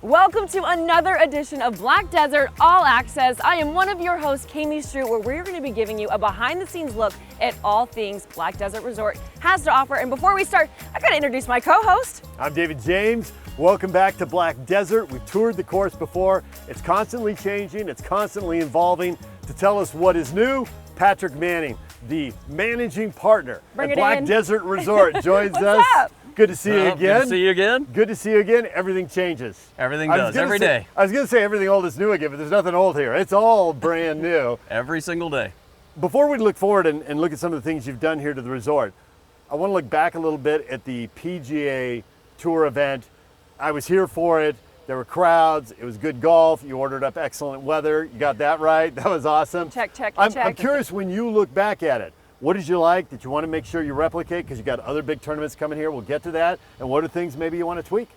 Welcome to another edition of Black Desert All Access. I am one of your hosts, Kami Strout, where we're going to be giving you a behind-the-scenes look at all things Black Desert Resort has to offer. And before we start, I got to introduce my co-host. I'm David James. Welcome back to Black Desert. We've toured the course before. It's constantly changing. It's constantly evolving. To tell us what is new, Patrick Manning, the managing partner at Black Desert Resort, joins us. Up? Good to see you again. Good to see you again. Good to see you again. Everything changes. Everything does, every day. I was going to say everything old is new again, but there's nothing old here. It's all brand new. Every single day. Before we look forward and look at some of the things you've done here to the resort, I want to look back a little bit at the PGA Tour event. I was here for it. There were crowds. It was good golf. You ordered up excellent weather. You got that right. That was awesome. Check, check. I'm curious, when you look back at it, what did you like that you want to make sure you replicate because you got other big tournaments coming here? We'll get to that. And what are things maybe you want to tweak?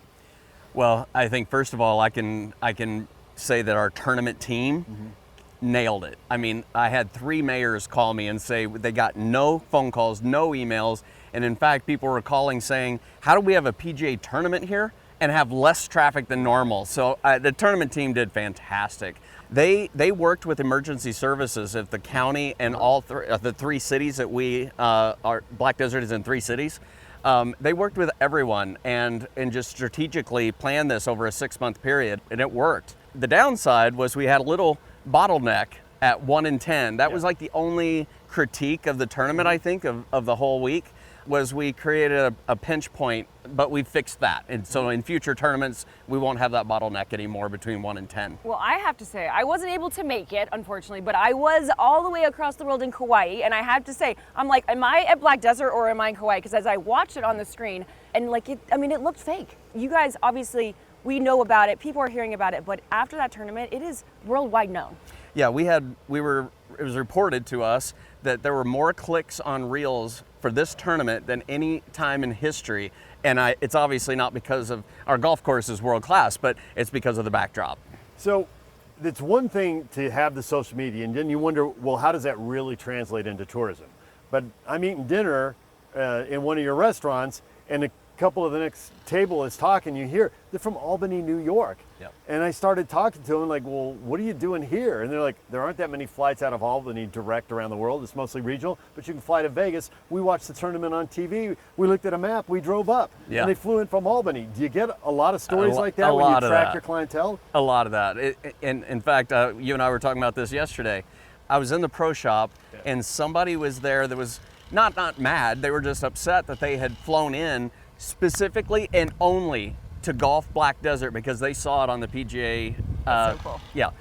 Well, I think first of all, I can say that our tournament team nailed it. I mean, I had 3 mayors call me and say they got no phone calls, no emails. And in fact, people were calling saying, how do we have a PGA tournament here and have less traffic than normal? So the tournament team did fantastic. They worked with emergency services of the county and all the 3 cities that we are. Black Desert is in 3 cities. They worked with everyone and just strategically planned this over a 6-month period, and it worked. The downside was we had a little bottleneck at 1 in 10. That was like the only critique of the tournament, I think, of the whole week, was we created a pinch point, but we fixed that. And so in future tournaments, we won't have that bottleneck anymore between 1 and 10. Well, I have to say, I wasn't able to make it, unfortunately, but I was all the way across the world in Kauai, and I have to say, I'm like, am I at Black Desert or am I in Kauai? Because as I watched it on the screen, and like, it looked fake. You guys, obviously, we know about it, people are hearing about it, but after that tournament, it is worldwide known. Yeah, it was reported to us that there were more clicks on Reels for this tournament than any time in history. And it's obviously not because of our golf course is world class, but it's because of the backdrop. So it's one thing to have the social media, and then you wonder, well, how does that really translate into tourism? But I'm eating dinner in one of your restaurants, and a couple of the next table is talking, you hear, they're from Albany, New York. Yep. And I started talking to them like, well, what are you doing here? And they're like, there aren't that many flights out of Albany direct around the world. It's mostly regional, but you can fly to Vegas. We watched the tournament on TV. We looked at a map, we drove up, and they flew in from Albany. Do you get a lot of stories like that when you track your clientele? A lot of that. In fact, you and I were talking about this yesterday. I was in the pro shop, and somebody was there that was not mad. They were just upset that they had flown in specifically and only to golf Black Desert because they saw it on the PGA. That's so cool. Yeah,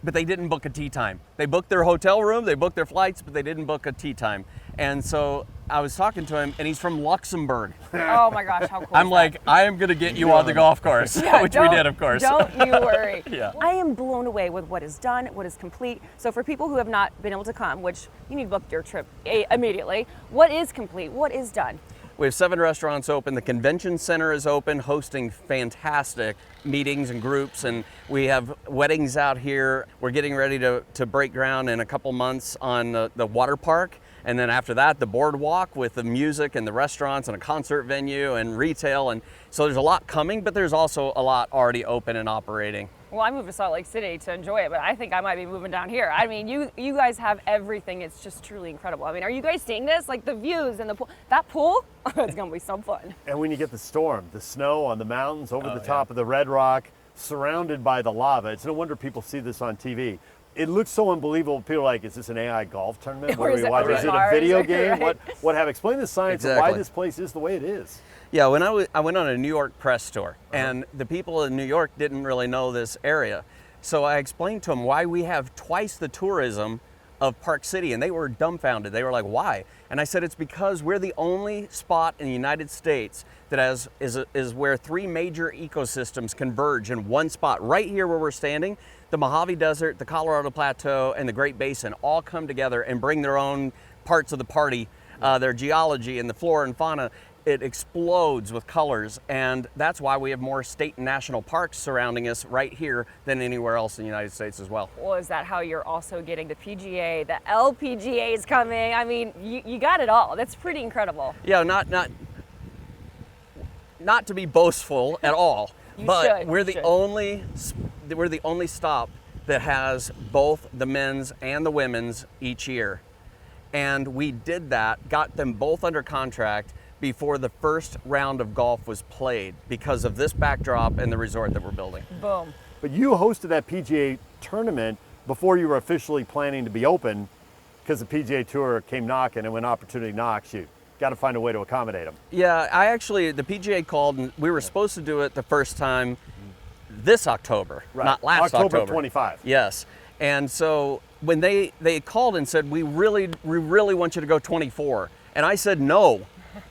but they didn't book a tee time. They booked their hotel room, they booked their flights, but they didn't book a tee time. And so I was talking to him, and he's from Luxembourg. Oh my gosh, how cool I'm like, I am going to get you on the golf course, which we did, of course. Don't you worry. Yeah. I am blown away with what is done, what is complete. So for people who have not been able to come, which you need to book your trip immediately, what is complete? What is done? We have 7 restaurants open. The convention center is open, hosting fantastic meetings and groups, and we have weddings out here. We're getting ready to break ground in a couple months on the water park, and then after that, the boardwalk with the music and the restaurants and a concert venue and retail. And so there's a lot coming, but there's also a lot already open and operating. Well, I moved to Salt Lake City to enjoy it, but I think I might be moving down here. I mean, you guys have everything. It's just truly incredible. I mean, are you guys seeing this? Like the views and the pool. That pool, it's going to be so fun. And when you get the storm, the snow on the mountains over the top of the Red Rock, surrounded by the lava, it's no wonder people see this on TV. It looks so unbelievable. People are like, is this an AI golf tournament? What are we watching? Is it a video game? Right. What have? Explain the science of why this place is the way it is. Yeah, when I went on a New York press tour, and the people in New York didn't really know this area. So I explained to them why we have twice the tourism of Park City, and they were dumbfounded. They were like, why? And I said, it's because we're the only spot in the United States that is where 3 major ecosystems converge in one spot. Right here where we're standing, the Mojave Desert, the Colorado Plateau, and the Great Basin all come together and bring their own parts of the party, their geology and the flora and fauna. It explodes with colors, and that's why we have more state and national parks surrounding us right here than anywhere else in the United States as well. Well, is that how you're also getting the PGA, the LPGA is coming? I mean, you got it all. That's pretty incredible. Yeah, not to be boastful at all, but we're the should. only stop that has both the men's and the women's each year. And we did that, got them both under contract before the first round of golf was played because of this backdrop and the resort that we're building. Boom. But you hosted that PGA tournament before you were officially planning to be open, because the PGA Tour came knocking, and when opportunity knocks, you got to find a way to accommodate them. Yeah, the PGA called, and we were supposed to do it the first time this October, Right. not last October October. 25. Yes, and so when they called and said, we really want you to go 24, and I said no,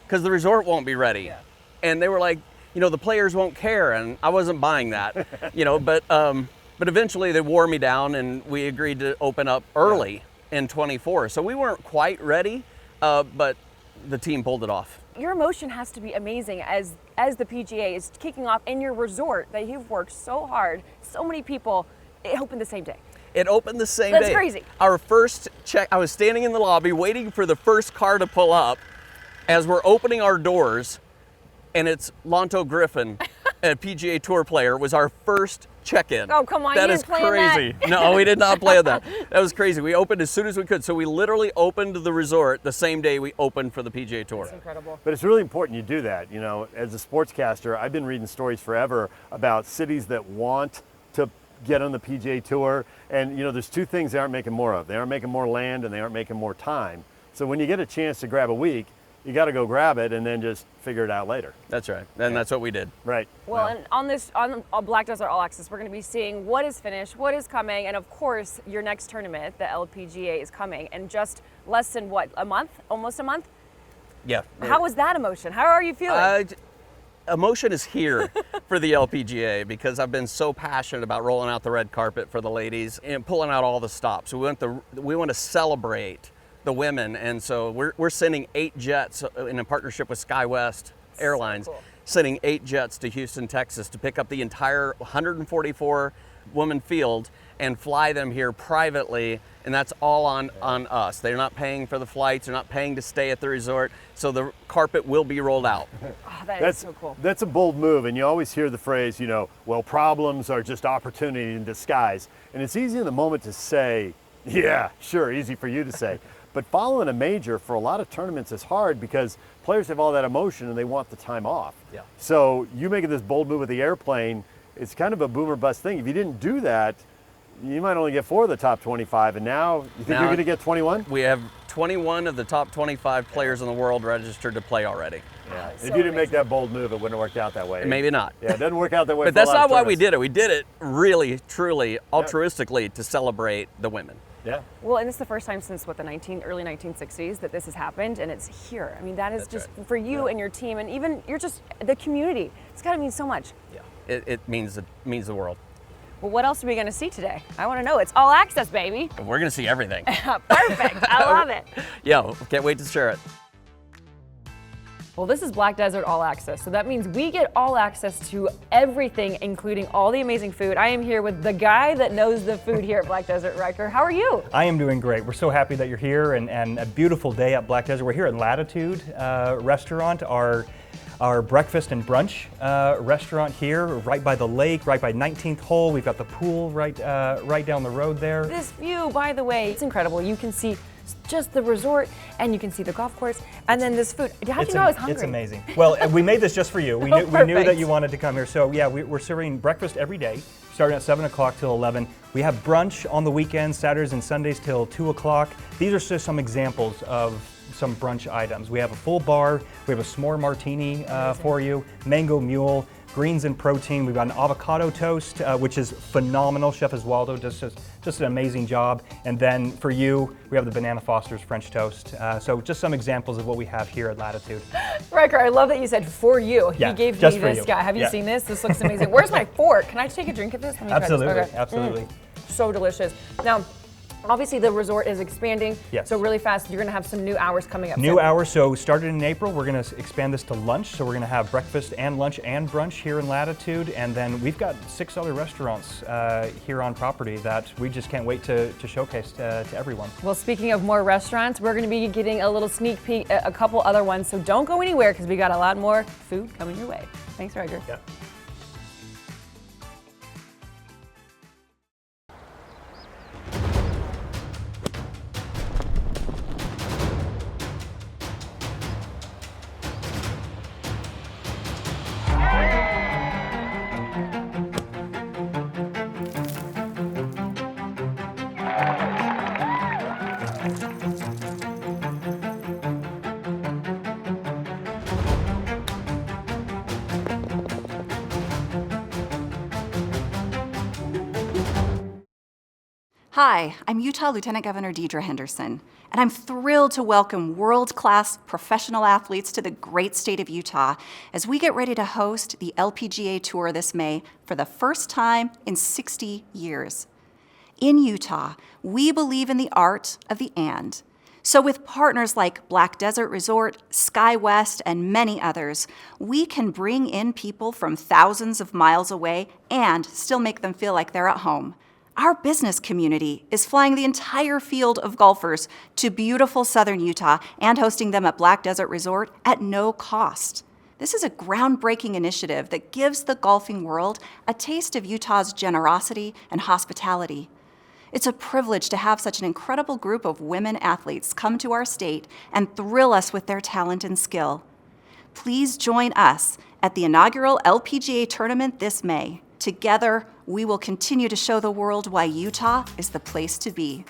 because the resort won't be ready. Yeah. And they were like, the players won't care, and I wasn't buying that, but eventually they wore me down, and we agreed to open up early in 24. So we weren't quite ready, but the team pulled it off. Your emotion has to be amazing as the PGA is kicking off in your resort that you've worked so hard. So many people, it opened the same day. It opened the same day. That's crazy. Our first check, I was standing in the lobby waiting for the first car to pull up as we're opening our doors, and it's Lonto Griffin, a PGA Tour player, was our first check-in. Oh, come on, That you is didn't plan that. crazy. No, we did not plan that. That was crazy. We opened as soon as we could. So we literally opened the resort the same day we opened for the PGA Tour. That's incredible. But it's really important you do that. As a sportscaster, I've been reading stories forever about cities that want to get on the PGA Tour. And, there's two things they aren't making more of. They aren't making more land, and they aren't making more time. So when you get a chance to grab a week, you got to go grab it and then just figure it out later. That's right. And that's what we did. Right. Well, and on Black Desert All Access, we're going to be seeing what is finished, what is coming, and of course, your next tournament, the LPGA, is coming in just less than a month? Almost a month? Yeah. How was that emotion? How are you feeling? Emotion is here for the LPGA because I've been so passionate about rolling out the red carpet for the ladies and pulling out all the stops. We want to celebrate the women, and so we're sending 8 jets in a partnership with SkyWest Airlines, cool. sending 8 jets to Houston, Texas to pick up the entire 144 woman field and fly them here privately, and that's all on us. They're not paying for the flights, they're not paying to stay at the resort, so the carpet will be rolled out. Oh, that's so cool. That's a bold move, and you always hear the phrase, well, problems are just opportunity in disguise. And it's easy in the moment to say, yeah, sure, easy for you to say. But following a major for a lot of tournaments is hard because players have all that emotion and they want the time off. Yeah. So you making this bold move with the airplane, it's kind of a boom or bust thing. If you didn't do that, you might only get 4 of the top 25, and now you think you're going to get 21? We have 21 of the top 25 players in the world registered to play already. Yeah. If So you didn't make amazing. that bold move, it wouldn't have worked out that way. Maybe not. Yeah, it doesn't work out that way. But for a that's lot of not why we tournaments. did it. We did it really, truly, altruistically to celebrate the women. Yeah. Well, and it's the first time since early 1960s that this has happened, and it's here. I mean, that is That's just for you and your team, and even you're just the community. It's got to mean so much. Yeah. It means the world. Well, what else are we going to see today? I want to know. It's all access, baby. We're going to see everything. Perfect. I love it. Yeah, can't wait to share it. Well, this is Black Desert All Access, so that means we get all access to everything, including all the amazing food. I am here with the guy that knows the food here at Black Desert. Riker, how are you? I am doing great. We're so happy that you're here, and a beautiful day at Black Desert. We're here at Latitude Restaurant, our breakfast and brunch restaurant here, right by the lake, right by 19th hole. We've got the pool right down the road there. This view, by the way, it's incredible. You can see just the resort, and you can see the golf course, and then this food. How'd you know I was hungry? It's amazing. Well, we made this just for you. We knew Perfect. that you wanted to come here. So yeah, we're serving breakfast every day, starting at 7 o'clock till 11. We have brunch on the weekends, Saturdays and Sundays till 2 o'clock. These are just some examples of some brunch items. We have a full bar. We have a s'more martini for you, mango mule, greens and protein. We've got an avocado toast, which is phenomenal. Chef Oswaldo does just an amazing job. And then for you, we have the Banana Foster's French toast. So just some examples of what we have here at Latitude. Riker, I love that you said for you. Yeah, He gave just me for this you. guy. Have you Yeah. seen this? This looks amazing. Where's my fork? Can I take a drink of this? Let me try this. Absolutely, Okay. absolutely. So delicious. Now, obviously the resort is expanding. Yes. So really fast, you're going to have some new hours coming up. New soon. hours, so started in April, we're going to expand this to lunch. So we're going to have breakfast and lunch and brunch here in Latitude. And then we've got 6 other restaurants here on property that we just can't wait to showcase to everyone. Well, speaking of more restaurants, we're going to be getting a little sneak peek at a couple other ones. So don't go anywhere because we got a lot more food coming your way. Thanks, Riker. Yeah. Hi, I'm Utah Lieutenant Governor Deidre Henderson, and I'm thrilled to welcome world-class professional athletes to the great state of Utah as we get ready to host the LPGA Tour this May for the first time in 60 years. In Utah, we believe in the art of the and. So with partners like Black Desert Resort, Sky West, and many others, we can bring in people from thousands of miles away and still make them feel like they're at home. Our business community is flying the entire field of golfers to beautiful southern Utah and hosting them at Black Desert Resort at no cost. This is a groundbreaking initiative that gives the golfing world a taste of Utah's generosity and hospitality. It's a privilege to have such an incredible group of women athletes come to our state and thrill us with their talent and skill. Please join us at the inaugural LPGA tournament this May. Together, we will continue to show the world why Utah is the place to be.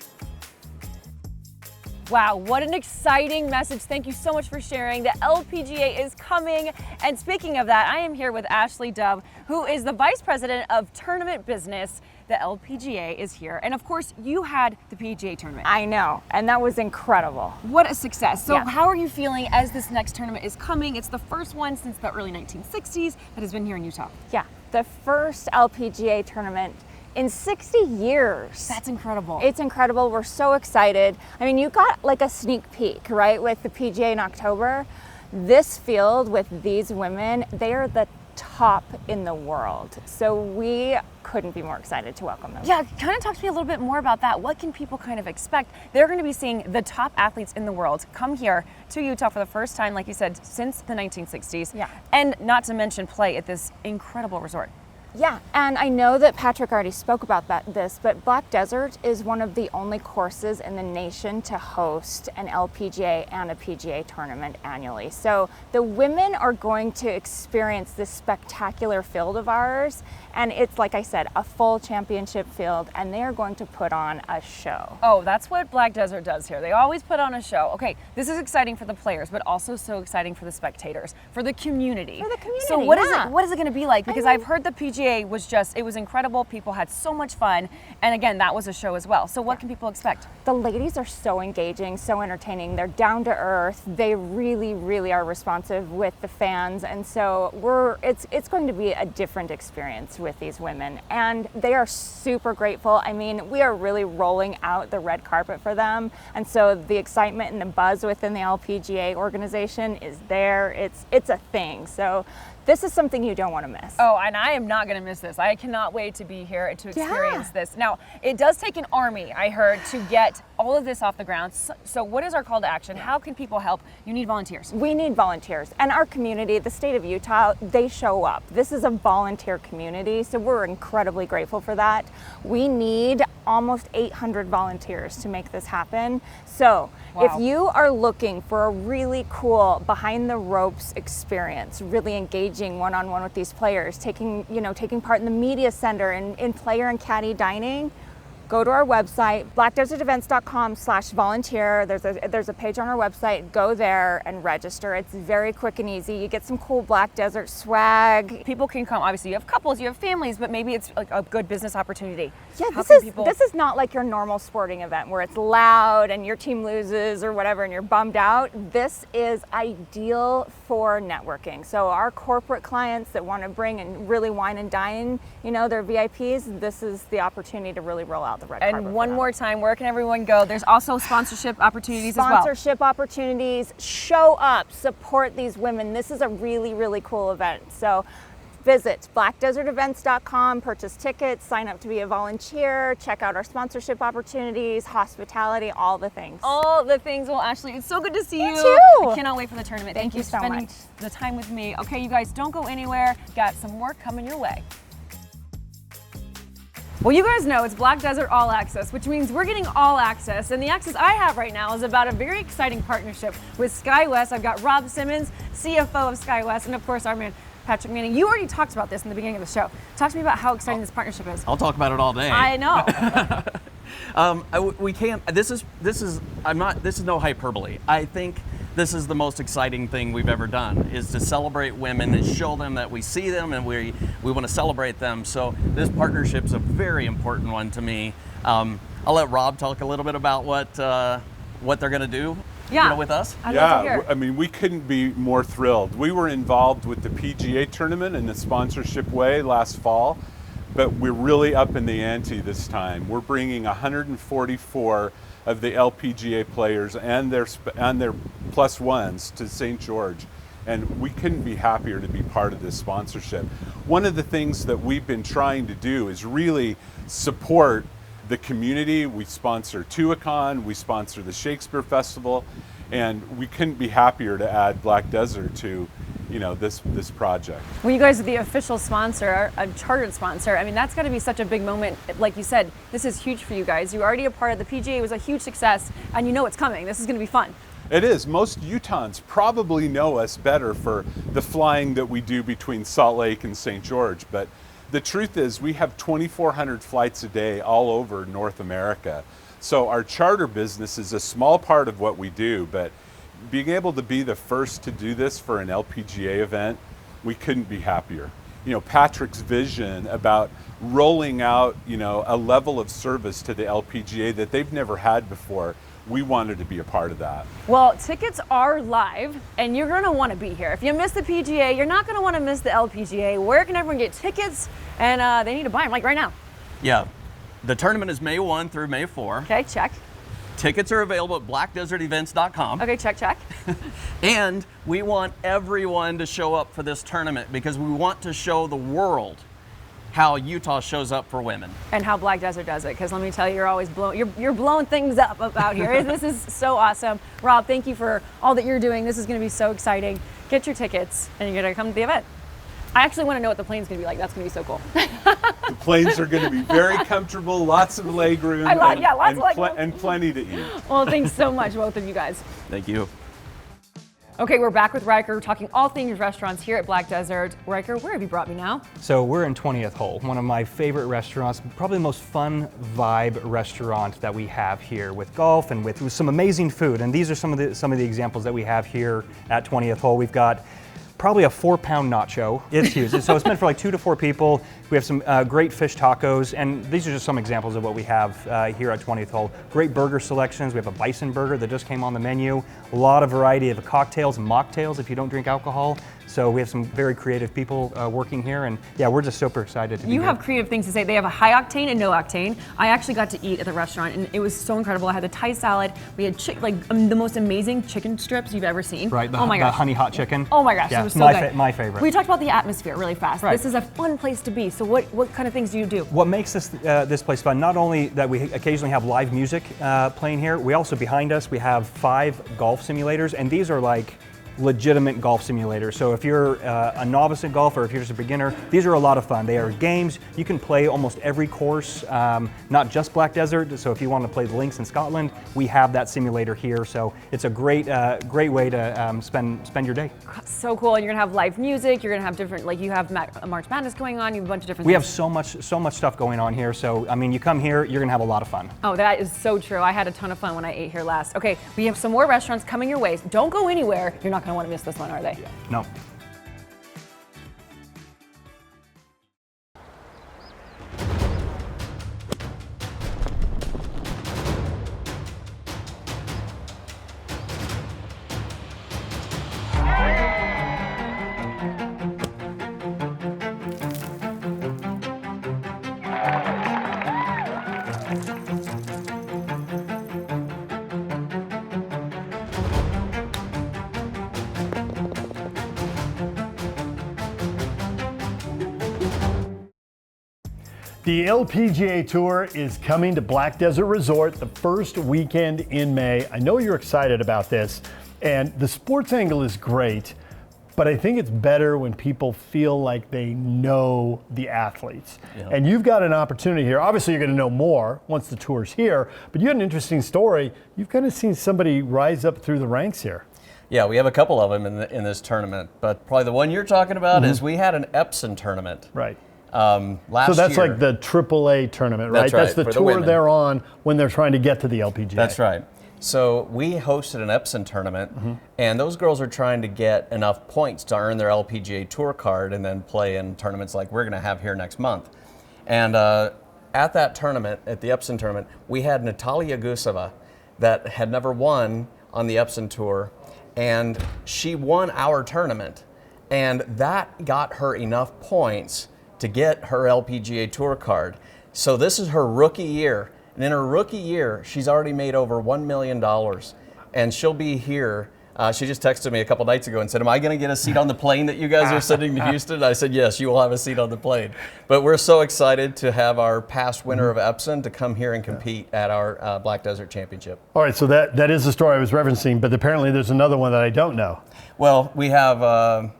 Wow, what an exciting message. Thank you so much for sharing. The LPGA is coming. And speaking of that, I am here with Ashley Dove, who is the Vice President of Tournament Business. The LPGA is here. And of course, you had the PGA tournament. I know, and that was incredible. What a success. So Yeah. how are you feeling as this next tournament is coming? It's the first one since the early 1960s that has been here in Utah. Yeah, the first LPGA tournament in 60 years. That's incredible. It's incredible. We're so excited. I mean, you got like a sneak peek, right, with the PGA in October. This field with these women, they are the top in the world. So we couldn't be more excited to welcome them. Yeah, kind of talk to me a little bit more about that. What can people kind of expect? They're going to be seeing the top athletes in the world come here to Utah for the first time, like you said, since the 1960s. Yeah. And not to mention play at this incredible resort. Yeah, and I know that Patrick already spoke about this, but Black Desert is one of the only courses in the nation to host an LPGA and a PGA tournament annually. So the women are going to experience this spectacular field of ours, and it's, like I said, a full championship field, and they are going to put on a show. Oh, that's what Black Desert does here. They always put on a show. Okay, this is exciting for the players, but also so exciting for the spectators, for the community. For the community, So what is yeah. it going to be like? Because I've heard the PGA was just, it was incredible. People had so much fun. And again, that was a show as well. So what can people expect? The ladies are so engaging, so entertaining. They're down to earth. They really, really are responsive with the fans. And so it's going to be a different experience with these women. And they are super grateful. I mean, we are really rolling out the red carpet for them. And so the excitement and the buzz within the LPGA organization is there. It's a thing. So this is something you don't want to miss. Oh, and I am not going to miss this. I cannot wait to be here to experience this. Now, it does take an army, I heard, to get all of this off the ground. So what is our call to action? How can people help? You need volunteers. We need volunteers. And our community, the state of Utah, they show up. This is a volunteer community, so we're incredibly grateful for that. We need almost 800 volunteers to make this happen. So Wow. if you are looking for a really cool behind the ropes experience, really engaging one-on-one with these players, taking part in the media center and in player and caddy dining, go to our website, blackdesertevents.com/volunteer. There's a page on our website. Go there and register. It's very quick and easy. You get some cool Black Desert swag. People can come. Obviously, you have couples, you have families, but maybe it's like a good business opportunity. Yeah, How can people- this is not like your normal sporting event where it's loud and your team loses or whatever and you're bummed out. This is ideal for networking. So our corporate clients that want to bring and really wine and dine, their VIPs, this is the opportunity to really roll out the red carpet. And one for them. more time, where can everyone go? There's also sponsorship opportunities as well. Sponsorship opportunities, show up, support these women. This is a really, really cool event. So visit blackdesertevents.com, purchase tickets, sign up to be a volunteer, check out our sponsorship opportunities, hospitality, all the things. All the things. Well, Ashley, it's so good to see you. too. I cannot wait for the tournament. Thank you for so spending much. the time with me. Okay, you guys, don't go anywhere. Got some more coming your way. Well, you guys know it's Black Desert All Access, which means we're getting all access. And the access I have right now is about a very exciting partnership with Sky West. I've got Rob Simmons, CFO of Sky West, and of course our man, Patrick Manning. You already talked about this in the beginning of the show. Talk to me about how exciting this partnership is. I'll talk about it all day. I know. We can't. This is no hyperbole. I think this is the most exciting thing we've ever done, is to celebrate women and show them that we see them and we want to celebrate them. So this partnership's a very important one to me. I'll let Rob talk a little bit about what they're going to do with us. I'd love to hear. I mean, we couldn't be more thrilled. We were involved with the PGA tournament in the sponsorship way last fall, but we're really up in the ante this time. We're bringing 144 of the LPGA players and their plus ones to St. George, and we couldn't be happier to be part of this sponsorship. One of the things that we've been trying to do is really support the community. We sponsor Tuacahn, we sponsor the Shakespeare Festival, and we couldn't be happier to add Black Desert to this project. Well, you guys are the official sponsor, a chartered sponsor. I mean, that's got to be such a big moment. Like you said, this is huge for you guys. You're already a part of the PGA. It was a huge success, and you know it's coming. This is going to be fun. It is. Most Utahns probably know us better for the flying that we do between Salt Lake and St. George, but the truth is we have 2,400 flights a day all over North America. So our charter business is a small part of what we do, but being able to be the first to do this for an LPGA event, we couldn't be happier. Patrick's vision about rolling out, a level of service to the LPGA that they've never had before, we wanted to be a part of that. Well, tickets are live, and you're going to want to be here. If you miss the PGA, you're not going to want to miss the LPGA. Where can everyone get tickets? And they need to buy them, like right now. Yeah. The tournament is May 1 through May 4. Okay, check. Tickets are available at blackdesertevents.com. Okay, check. And we want everyone to show up for this tournament because we want to show the world how Utah shows up for women. And how Black Desert does it, because let me tell you, you're always you're blowing things up about here. This is so awesome. Rob, thank you for all that you're doing. This is going to be so exciting. Get your tickets, and you're going to come to the event. I actually want to know what the plane's going to be like. That's going to be so cool. The planes are going to be very comfortable, lots of leg room, and plenty to eat. Well, thanks so much, both of you guys. Thank you. Okay, we're back with Riker talking all things restaurants here at Black Desert. Riker, where have you brought me now? So we're in 20th Hole, one of my favorite restaurants, probably the most fun vibe restaurant that we have here, with golf and with some amazing food. And these are some of the examples that we have here at 20th Hole. We've got probably a 4-pound nacho. It's huge. So it's meant for like 2 to 4 people. We have some great fish tacos, and these are just some examples of what we have here at 20th Hole. Great burger selections. We have a bison burger that just came on the menu. A lot of variety of cocktails and mocktails if you don't drink alcohol. So we have some very creative people working here, and yeah, we're just super excited to be here. You have creative things to say. They have a high octane and no octane. I actually got to eat at the restaurant, and it was so incredible. I had the Thai salad. We had the most amazing chicken strips you've ever seen. Right, oh my gosh. The honey hot chicken. Oh my gosh, yeah, it was so good. My favorite. We talked about the atmosphere really fast. Right. This is a fun place to be. So what kind of things do you do? What makes this place fun, not only that we occasionally have live music playing here, we also, behind us, we have 5 golf simulators, and these are like legitimate golf simulators. So if you're a novice in golf or if you're just a beginner, these are a lot of fun. They are games. You can play almost every course, not just Black Desert. So if you want to play the links in Scotland, we have that simulator here. So it's a great way to spend your day. So cool. And you're gonna have live music. You're gonna have different, like you have March Madness going on. You have a bunch of different We things. have so much stuff going on here. So I mean, you come here, you're gonna have a lot of fun. Oh, that is so true. I had a ton of fun when I ate here last. Okay, we have some more restaurants coming your way. Don't go anywhere. You're not going to want to miss this one, are they? No. The LPGA Tour is coming to Black Desert Resort the first weekend in May. I know you're excited about this, and the sports angle is great, but I think it's better when people feel like they know the athletes. Yeah. And you've got an opportunity here. Obviously, you're going to know more once the tour's here, but you had an interesting story. You've kind of seen somebody rise up through the ranks here. Yeah, we have a couple of them in this tournament, but probably the one you're talking about is we had an Epson tournament. Right. Last so that's year. like the AAA tournament, right? That's right, That's the for the tour women. they're on when they're trying to get to the LPGA. That's right. So we hosted an Epson tournament, and those girls are trying to get enough points to earn their LPGA Tour card and then play in tournaments like we're going to have here next month. And at that tournament, at the Epson tournament, we had Natalia Guseva that had never won on the Epson Tour, and she won our tournament, and that got her enough points to get her LPGA Tour card. So this is her rookie year, and in her rookie year, she's already made over $1 million, and she'll be here. She just texted me a couple nights ago and said, am I going to get a seat on the plane that you guys are sending to Houston? I said, yes, you will have a seat on the plane. But we're so excited to have our past winner of Epson to come here and compete at our Black Desert Championship. All right, so that is the story I was referencing, but apparently there's another one that I don't know. Well, we have,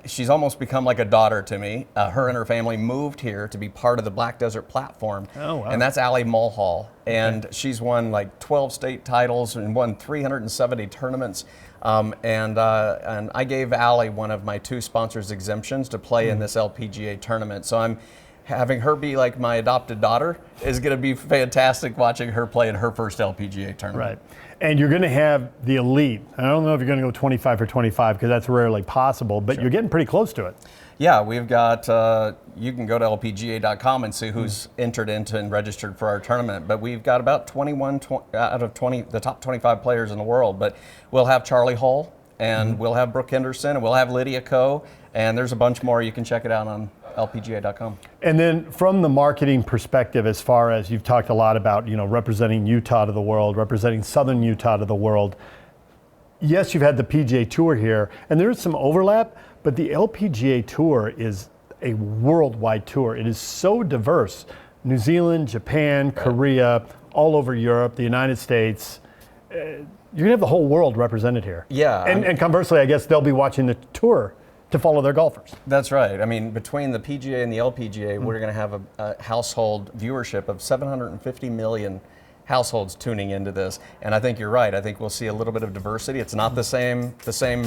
she's almost become like a daughter to me. Her and her family moved here to be part of the Black Desert platform. Oh, wow. And that's Allie Mulhall. And she's won like 12 state titles and won 370 tournaments. And I gave Allie one of my 2 sponsors exemptions to play in this LPGA tournament. So I'm having her be like my adopted daughter is going to be fantastic watching her play in her first LPGA tournament. Right. And you're going to have the elite. I don't know if you're going to go 25 for 25 because that's rarely possible, but you're getting pretty close to it. Yeah, we've got, you can go to lpga.com and see who's entered into and registered for our tournament, but we've got about 21 out of 20, the top 25 players in the world, but we'll have Charlie Hull, and we'll have Brooke Henderson, and we'll have Lydia Ko, and there's a bunch more. You can check it out on lpga.com. And then from the marketing perspective, as far as you've talked a lot about, representing Utah to the world, representing Southern Utah to the world. Yes, you've had the PGA Tour here, and there is some overlap, but the LPGA Tour is a worldwide tour. It is so diverse. New Zealand, Japan, Korea, all over Europe, the United States. You're gonna have the whole world represented here. Yeah. And conversely, I guess they'll be watching the tour to follow their golfers. That's right. I mean, between the PGA and the LPGA, we're going to have a household viewership of 750 million households tuning into this. And I think you're right. I think we'll see a little bit of diversity. It's not the same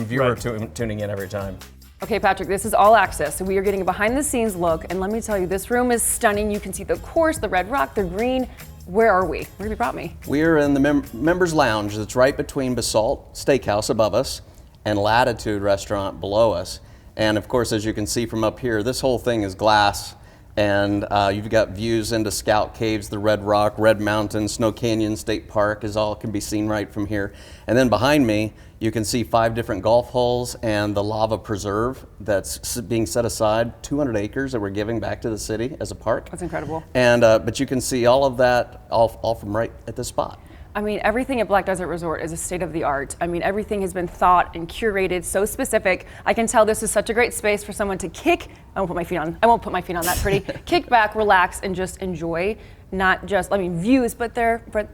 viewer tuning in every time. Okay, Patrick, this is all access. So we are getting a behind the scenes look. And let me tell you, this room is stunning. You can see the course, the red rock, the green. Where are we? Where have you brought me? We are in the members lounge that's right between Basalt Steakhouse above us and Latitude Restaurant below us. And of course, as you can see from up here, this whole thing is glass, and you've got views into Scout Caves, the Red Rock, Red Mountain, Snow Canyon State Park is all can be seen right from here. And then behind me, you can see 5 different golf holes and the lava preserve that's being set aside, 200 acres that we're giving back to the city as a park. That's incredible. And but you can see all of that all from right at this spot. I mean, everything at Black Desert Resort is a state of the art. I mean, everything has been thought and curated so specific. I can tell this is such a great space for someone to I won't put my feet on that pretty. Kick back, relax, and just enjoy, not just, views, but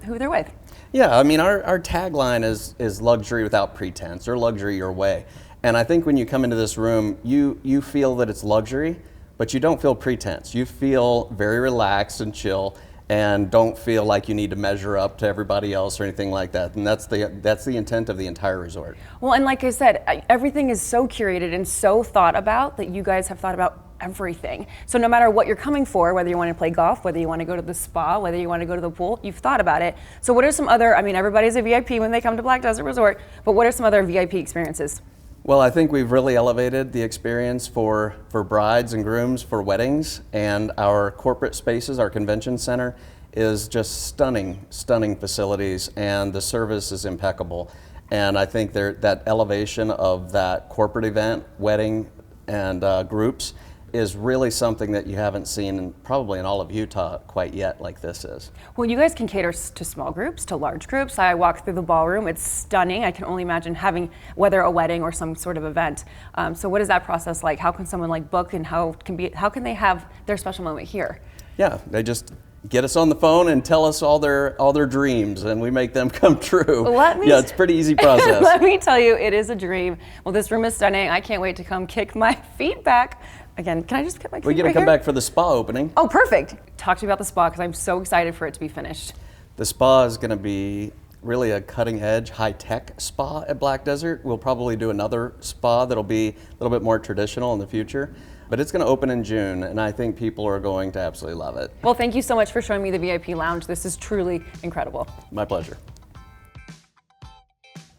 who they're with. Yeah, I mean, our tagline is luxury without pretense, or luxury your way. And I think when you come into this room, you feel that it's luxury, but you don't feel pretense. You feel very relaxed and chill, and don't feel like you need to measure up to everybody else or anything like that. And that's the intent of the entire resort. Well, and like I said, everything is so curated and so thought about that you guys have thought about everything. So no matter what you're coming for, whether you want to play golf, whether you want to go to the spa, whether you want to go to the pool, you've thought about it. So what are some other, everybody's a VIP when they come to Black Desert Resort, but what are some other VIP experiences? Well, I think we've really elevated the experience for brides and grooms for weddings, and our corporate spaces, our convention center, is just stunning facilities, and the service is impeccable. And I think that elevation of that corporate event, wedding, and groups is really something that you haven't seen probably in all of Utah quite yet like this is. Well, you guys can cater to small groups, to large groups. I walked through the ballroom. It's stunning. I can only imagine having whether a wedding or some sort of event. So what is that process like? How can someone book, and how can they have their special moment here? Yeah, they just get us on the phone and tell us all their dreams, and we make them come true. Yeah, it's a pretty easy process. Let me tell you, it is a dream. Well, this room is stunning. I can't wait to come kick my feet back. Again, can I just get my feet We're going to come back for the spa opening. Oh, perfect. Talk to me about the spa, because I'm so excited for it to be finished. The spa is going to be really a cutting-edge, high-tech spa at Black Desert. We'll probably do another spa that'll be a little bit more traditional in the future. But it's going to open in June, and I think people are going to absolutely love it. Well, thank you so much for showing me the VIP lounge. This is truly incredible. My pleasure.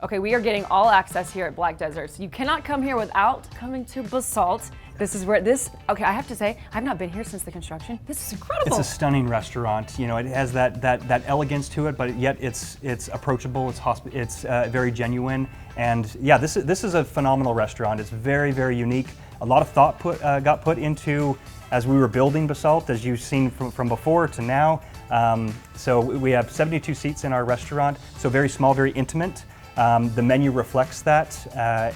Okay, we are getting all access here at Black Desert. So you cannot come here without coming to Basalt. This is where okay, I have to say, I've not been here since the construction. This is incredible. It's a stunning restaurant. You know, it has that elegance to it, but yet it's approachable. It's very genuine, and yeah, this is a phenomenal restaurant. It's very, very unique. A lot of thought got put into as we were building Basalt, as you've seen from before to now. So we have 72 seats in our restaurant, so very small, very intimate. The menu reflects that,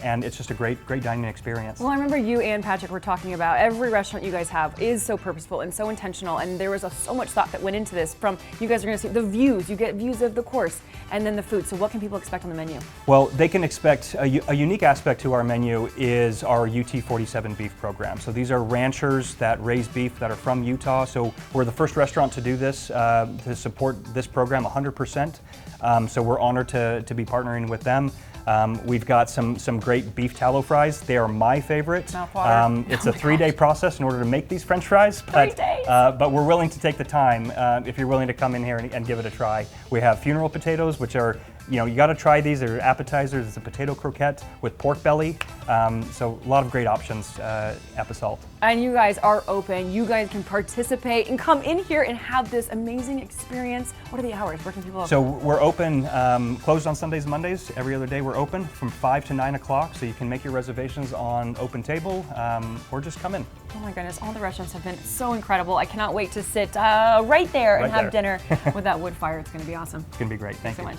and it's just a great dining experience. Well, I remember you and Patrick were talking about every restaurant you guys have is so purposeful and so intentional, and there was so much thought that went into this. From you guys are going to see the views, you get views of the course, and then the food. So what can people expect on the menu? Well, they can expect a unique aspect to our menu is our UT47 beef program. So these are ranchers that raise beef that are from Utah. So we're the first restaurant to do this, to support this program 100%. So we're honored to be partnering with them. We've got some great beef tallow fries. They are my favorite. It's a 3-day process in order to make these French fries, but we're willing to take the time if you're willing to come in here and give it a try. We have funeral potatoes, which are, you got to try these. They're appetizers. It's a potato croquette with pork belly. So a lot of great options at Basalt. And you guys are open. You guys can participate and come in here and have this amazing experience. What are the hours? Where can people open? So we're open, closed on Sundays and Mondays. Every other day we're open from 5 to 9 o'clock. So you can make your reservations on Open Table or just come in. Oh my goodness, all the restaurants have been so incredible. I cannot wait to sit right there and have dinner with that wood fire. It's going to be awesome. It's going to be great. Thanks so much.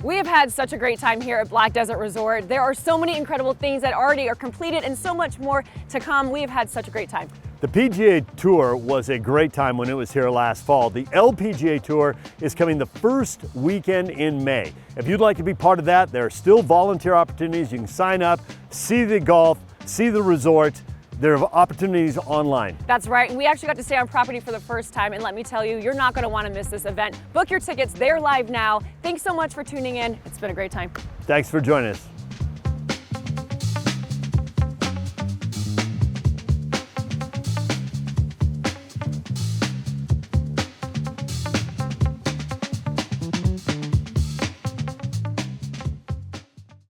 We have had such a great time here at Black Desert Resort. There are so many incredible things that already are completed and so much more to come. We have had such a great time. The PGA Tour was a great time when it was here last fall. The LPGA Tour is coming the first weekend in May. If you'd like to be part of that, there are still volunteer opportunities. You can sign up, see the golf, see the resort. There are opportunities online. That's right, and we actually got to stay on property for the first time, and let me tell you, you're not going to want to miss this event. Book your tickets, they're live now. Thanks so much for tuning in. It's been a great time. Thanks for joining us.